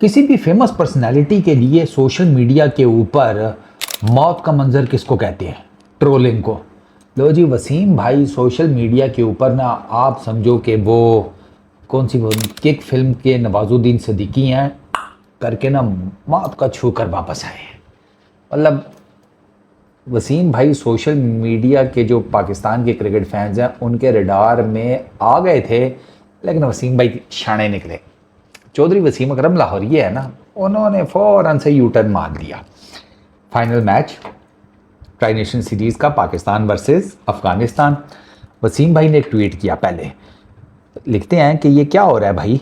किसी भी famous personality के लिए सोशल मीडिया के ऊपर मौत का मंजर किसको कहते हैं? ट्रोलिंग को। लो जी, वसीम भाई सोशल मीडिया के ऊपर ना आप समझो कि वो कौन सी वो किक फिल्म के नवाजुद्दीन सिद्दीकी हैं करके ना मौत का छू कर वापस आए हैं। मतलब वसीम भाई सोशल मीडिया के जो पाकिस्तान के क्रिकेट फैंस हैं उनके रडार में आ गए थे, लेकिन वसीम भाई शाणे निकले। चौधरी वसीम अकरम लाहौरी है ना, उन्होंने फ़ौरन से यू टर्न मार दिया। Final match tri nation series का पाकिस्तान वर्सेस अफ़गानिस्तान। वसीम भाई ने एक ट्वीट किया, पहले लिखते हैं कि ये क्या हो रहा है भाई,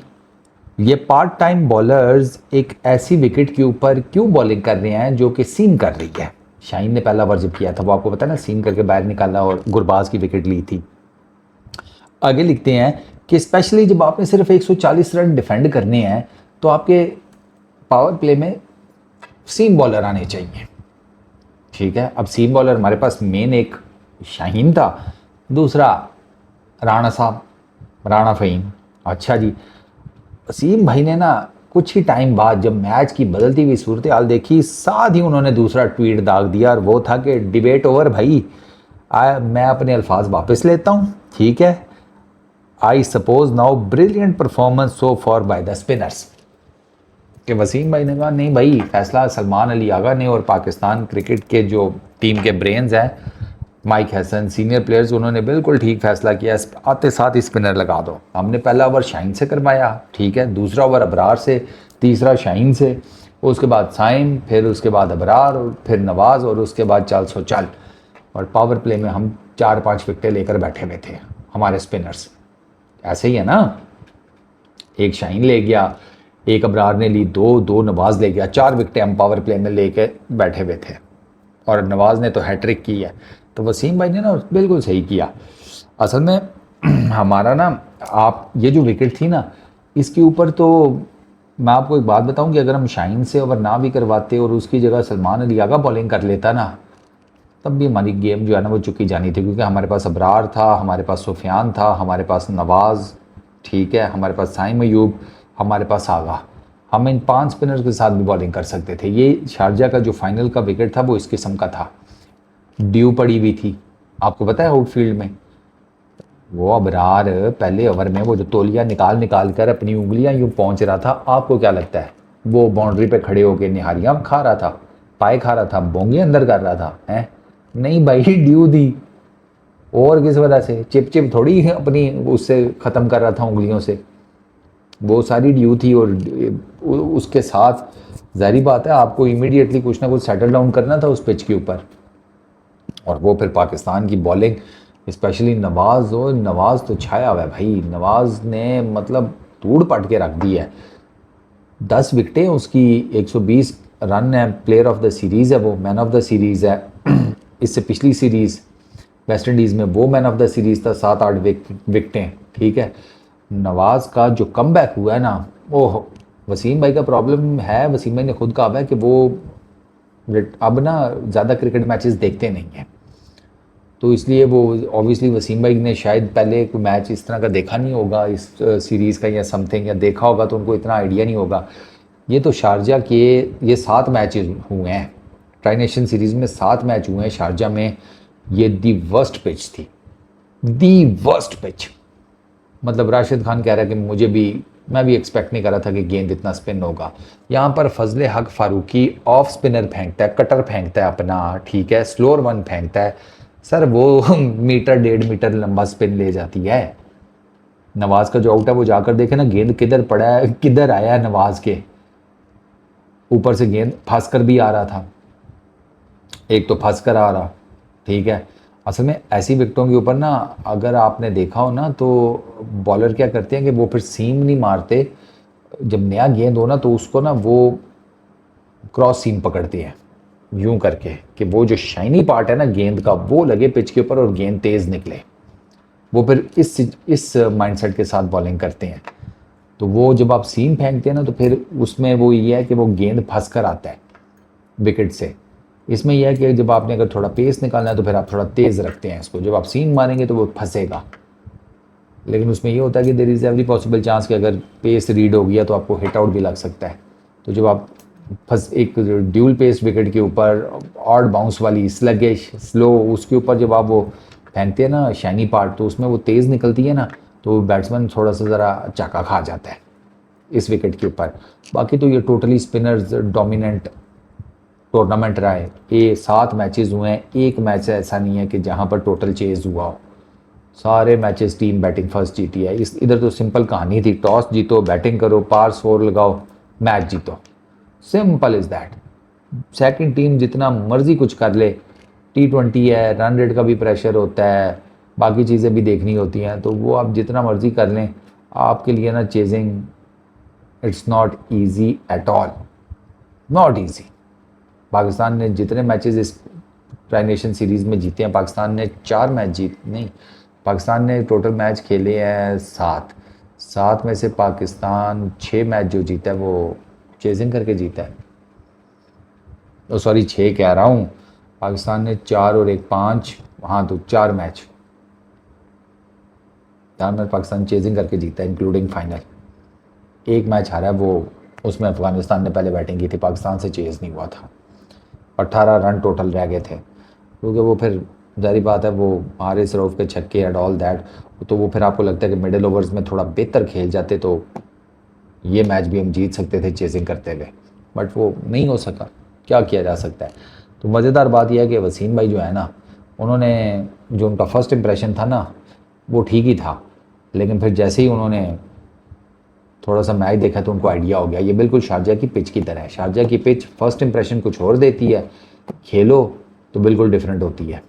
ये पार्ट टाइम बॉलर्स एक ऐसी विकेट के ऊपर क्यों बॉलिंग कर रहे हैं जो कि सीम कर रही है। शाहीन ने पहला ओवर जब किया था वो आपको पता है ना, सीम करके बाहर निकाला और गुरबाज की विकेट ली थी। आगे लिखते हैं कि स्पेशली जब आपने सिर्फ 140 रन डिफेंड करने हैं तो आपके पावर प्ले में सीम बॉलर आने चाहिए। ठीक है, अब सीम बॉलर हमारे पास मेन एक शाहीन था, दूसरा राणा साहब, राणा फ़हीम। अच्छा जी, वसीम भाई ने ना कुछ ही टाइम बाद जब मैच की बदलती हुई सूरत हाल देखी, साथ ही उन्होंने दूसरा ट्वीट दाग दिया और वो था कि डिबेट ओवर भाई, मैं अपने अल्फाज वापस लेता हूँ। ठीक है, I suppose now brilliant performance so for by the spinners. कि वसीम भाई ने कहा नहीं भाई, फैसला सलमान अली आगा ने और पाकिस्तान क्रिकेट के जो टीम के ब्रेन्स हैं माइक हसन, सीनियर प्लेयर्स, उन्होंने बिल्कुल ठीक फैसला किया, आते साथ ही स्पिनर लगा दो। हमने पहला ओवर शाहीन से करवाया, ठीक है, दूसरा ओवर अबरार से, तीसरा शाहीन से, उसके बाद साइम, फिर उसके बाद अबरार और फिर नवाज़ और उसके बाद चल सो चल। और पावर प्ले में हम 4-5 विकेटें लेकर बैठे हुए थे हमारे स्पिनर्स। ऐसे ही है ना, एक शाहीन ले गया, एक अबरार ने ली, दो नवाज़ ले गया, 4 विकेटें हम पावर प्ले में लेके बैठे हुए थे और नवाज़ ने तो हैट्रिक की है। तो वसीम भाई ने ना बिल्कुल सही किया। असल में हमारा ना, आप ये जो विकेट थी ना, इसके ऊपर तो मैं आपको एक बात बताऊं कि अगर हम शाहीन से ओवर ना भी करवाते और उसकी जगह सलमान अली आगा बॉलिंग कर लेता ना, तब भी हमारी गेम जो है ना वो चुकी जानी थी, क्योंकि हमारे पास अबरार था, हमारे पास सुफियान था, हमारे पास नवाज़, ठीक है, हमारे पास साइम अयूब, हमारे पास आगा। हम इन 5 स्पिनर्स के साथ भी बॉलिंग कर सकते थे। ये शारजा का जो फाइनल का विकेट था वो इस किस्म का था। ड्यू पड़ी हुई थी, आपको पता है, आउटफील्ड में वो अबरार पहले ओवर में वो जो तौलिया निकाल निकाल कर अपनी उंगलियां यूँ पहुंच रहा था, आपको क्या लगता है वो बाउंड्री पे खड़े होकर निहारियां खा रहा था, पाए खा रहा था, बोंगे अंदर कर रहा था? हैं नहीं भाई, ड्यू थी। और किस वजह से? चिप चिप थोड़ी अपनी उससे ख़त्म कर रहा था उंगलियों से, वो सारी ड्यू थी। और उसके साथ ज़ाहिर बात है आपको इमीडिएटली कुछ ना कुछ सेटल डाउन करना था उस पिच के ऊपर। और वो फिर पाकिस्तान की बॉलिंग, स्पेशली नवाज़, और नवाज़ तो छाया हुआ है भाई। नवाज़ ने मतलब तोड़ पट के रख दी है। 10 विकेटें उसकी, 120 रन है, प्लेयर ऑफ द सीरीज़ है वो, मैन ऑफ द सीरीज़ है। इससे पिछली सीरीज़ वेस्ट इंडीज़ में वो मैन ऑफ द सीरीज़ था, 7-8 विकेटें। ठीक है, नवाज़ का जो कमबैक हुआ है ना, ओह, वसीम भाई का प्रॉब्लम है, वसीम भाई ने खुद कहा है कि वो अब ना ज़्यादा क्रिकेट मैचेस देखते नहीं हैं, तो इसलिए वो ऑब्वियसली वसीम भाई ने शायद पहले कोई मैच इस तरह का देखा नहीं होगा इस सीरीज़ का या समथिंग, या देखा होगा तो उनको इतना आइडिया नहीं होगा। ये तो शारजा के ये 7 मैचेस हुए हैं, ट्राई नेशन सीरीज़ में 7 मैच हुए हैं शारजा में। ये दी वर्स्ट पिच थी, दी वर्स्ट पिच। मतलब राशिद खान कह रहा है कि मैं भी एक्सपेक्ट नहीं कर रहा था कि गेंद इतना स्पिन होगा। यहाँ पर फजले हक फारूकी ऑफ स्पिनर फेंकता है, कटर फेंकता है अपना, ठीक है, स्लोअर वन फेंकता है सर, वो मीटर 1.5 मीटर लंबा स्पिन ले जाती है। नवाज का जो आउट है वो जाकर देखे ना गेंद किधर पड़ा है, किधर आया है नवाज के ऊपर से, गेंद फंस कर भी आ रहा था, एक तो फंस कर आ रहा। ठीक है, असल में ऐसी विकेटों के ऊपर ना अगर आपने देखा हो ना तो बॉलर क्या करते हैं कि वो फिर सीम नहीं मारते, जब नया गेंद हो ना तो उसको ना वो क्रॉस सीम पकड़ते हैं यूं करके कि वो जो शाइनी पार्ट है ना गेंद का वो लगे पिच के ऊपर और गेंद तेज़ निकले। वो फिर इस माइंडसेट के साथ बॉलिंग करते हैं। तो वो जब आप सीम फेंकते हैं ना तो फिर उसमें वो ये है कि वो गेंद फंस कर आता है विकेट से। इसमें यह है कि जब आपने अगर थोड़ा पेस निकालना है तो फिर आप थोड़ा तेज़ रखते हैं इसको, जब आप सीम मारेंगे तो वो फंसेगा। लेकिन उसमें ये होता है कि there is every possible chance कि अगर पेस रीड हो गया तो आपको हिट आउट भी लग सकता है। तो जब आप फर्स्ट एक ड्यूल पेस विकेट के ऊपर ऑड बाउंस वाली स्लगिश स्लो उसके ऊपर जब आप वो फेंकते हैं ना शाइनी पार्ट, तो उसमें वो तेज़ निकलती है ना, तो बैट्समैन थोड़ा सा ज़रा चाका खा जाता है इस विकेट के ऊपर। बाकी तो ये टोटली स्पिनर्स डोमिनेंट टूर्नामेंट रहा है। ये 7 मैचेस हुए हैं, एक मैच ऐसा नहीं है कि जहाँ पर टोटल चेज हुआ हो। सारे मैचेस टीम बैटिंग फर्स्ट जीती है। इस इधर तो सिंपल कहानी थी, टॉस जीतो, बैटिंग करो, पार 4 लगाओ, मैच जीतो, simple is that. Second team जितना मर्जी कुछ कर ले, T20 है, रन रेट का भी प्रेशर होता है, बाकी चीज़ें भी देखनी होती हैं, तो वो आप जितना मर्जी कर लें, आपके लिए ना chasing it's not easy at all, not easy. Pakistan ने जितने मैचेस इस ट्राई नेशन सीरीज़ में जीते हैं, पाकिस्तान ने 4 मैच जीत नहीं, पाकिस्तान ने टोटल मैच खेले हैं 7, 7 में से पाकिस्तान 6 मैच जो जीता है वो चेजिंग करके जीता है। तो सॉरी 6 कह रहा हूँ, पाकिस्तान ने 4 और 1 5, हाँ तो 4 मैच 4 मैच पाकिस्तान चेजिंग करके जीता है, इंक्लूडिंग फाइनल। एक मैच हारा है, वो उसमें अफगानिस्तान ने पहले बैटिंग की थी, पाकिस्तान से चेज़ नहीं हुआ था, 18 रन टोटल रह गए थे, क्योंकि वो फिर जारी बात है वो हारिस रऊफ़ के छक्के एंड ऑल दैट, तो वो फिर आपको लगता है कि मिडिल ओवर्स में थोड़ा बेहतर खेल जाते तो ये मैच भी हम जीत सकते थे चेजिंग करते हुए, बट वो नहीं हो सका, क्या किया जा सकता है। तो मज़ेदार बात यह है कि वसीम भाई जो है ना, उन्होंने जो उनका फर्स्ट इंप्रेशन था ना वो ठीक ही था, लेकिन फिर जैसे ही उन्होंने थोड़ा सा मैच देखा तो उनको आइडिया हो गया, ये बिल्कुल शारजा की पिच की तरह है। शारजा की पिच फर्स्ट इंप्रेशन कुछ और देती है, खेलो तो बिल्कुल डिफरेंट होती है।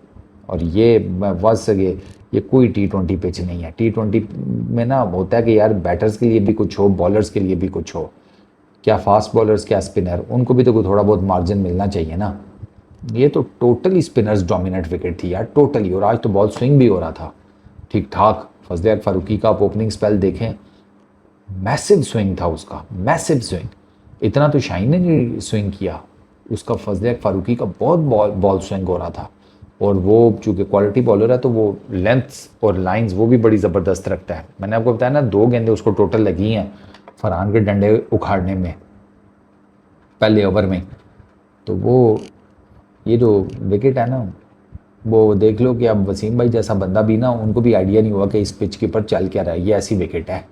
और ये वज सके ये कोई T20 पिच नहीं है। T20 में ना होता है कि यार बैटर्स के लिए भी कुछ हो, बॉलर्स के लिए भी कुछ हो, क्या फास्ट बॉलर्स क्या स्पिनर, उनको भी तो कोई थोड़ा बहुत मार्जिन मिलना चाहिए ना। ये तो टोटली स्पिनर्स डोमिनेट विकेट थी यार, टोटली। और आज तो बॉल स्विंग भी हो रहा था ठीक ठाक। फजल फारूकी का आप ओपनिंग स्पेल देखें, मैसिव स्विंग था उसका, मैसिव स्विंग। इतना तो शाहीन ने नहीं स्विंग किया, उसका फजल फारूकी का बहुत बॉल स्विंग हो रहा था। और वो चूँकि क्वालिटी बॉलर है तो वो लेंथ्स और लाइंस वो भी बड़ी ज़बरदस्त रखता है। मैंने आपको बताया ना 2 गेंदें उसको टोटल लगी हैं फरहान के डंडे उखाड़ने में पहले ओवर में। तो वो ये जो विकेट है ना, वो देख लो कि अब वसीम भाई जैसा बंदा भी ना, उनको भी आइडिया नहीं हुआ कि इस पिच के ऊपर चल क्या रहा है, ये ऐसी विकेट है।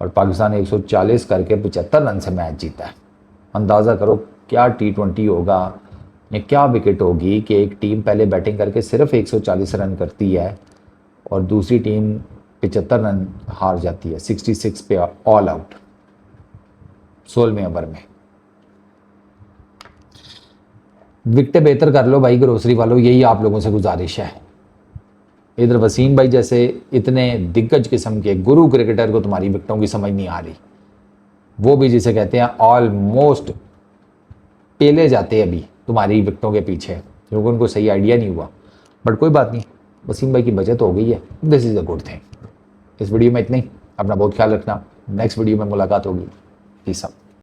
और पाकिस्तान 140 करके 75 रन से मैच जीता है। अंदाज़ा करो क्या T20 होगा या क्या विकेट होगी कि एक टीम पहले बैटिंग करके सिर्फ 140 रन करती है और दूसरी टीम 75 रन हार जाती है 66 पे ऑल आउट 16वें ओवर में। विकेटें बेहतर कर लो भाई ग्रोसरी वालों, यही आप लोगों से गुजारिश है। इधर वसीम भाई जैसे इतने दिग्गज किस्म के गुरु क्रिकेटर को तुम्हारी विकेटों की समझ नहीं आ रही, वो भी जिसे कहते हैं ऑलमोस्ट पेले जाते हैं अभी तुम्हारी विकेटों के पीछे, क्योंकि उनको सही आइडिया नहीं हुआ। बट कोई बात नहीं, वसीम भाई की बचत हो गई है, this is a good thing. इस वीडियो में इतना ही, अपना बहुत ख्याल रखना, नेक्स्ट वीडियो में मुलाकात होगी। Peace out.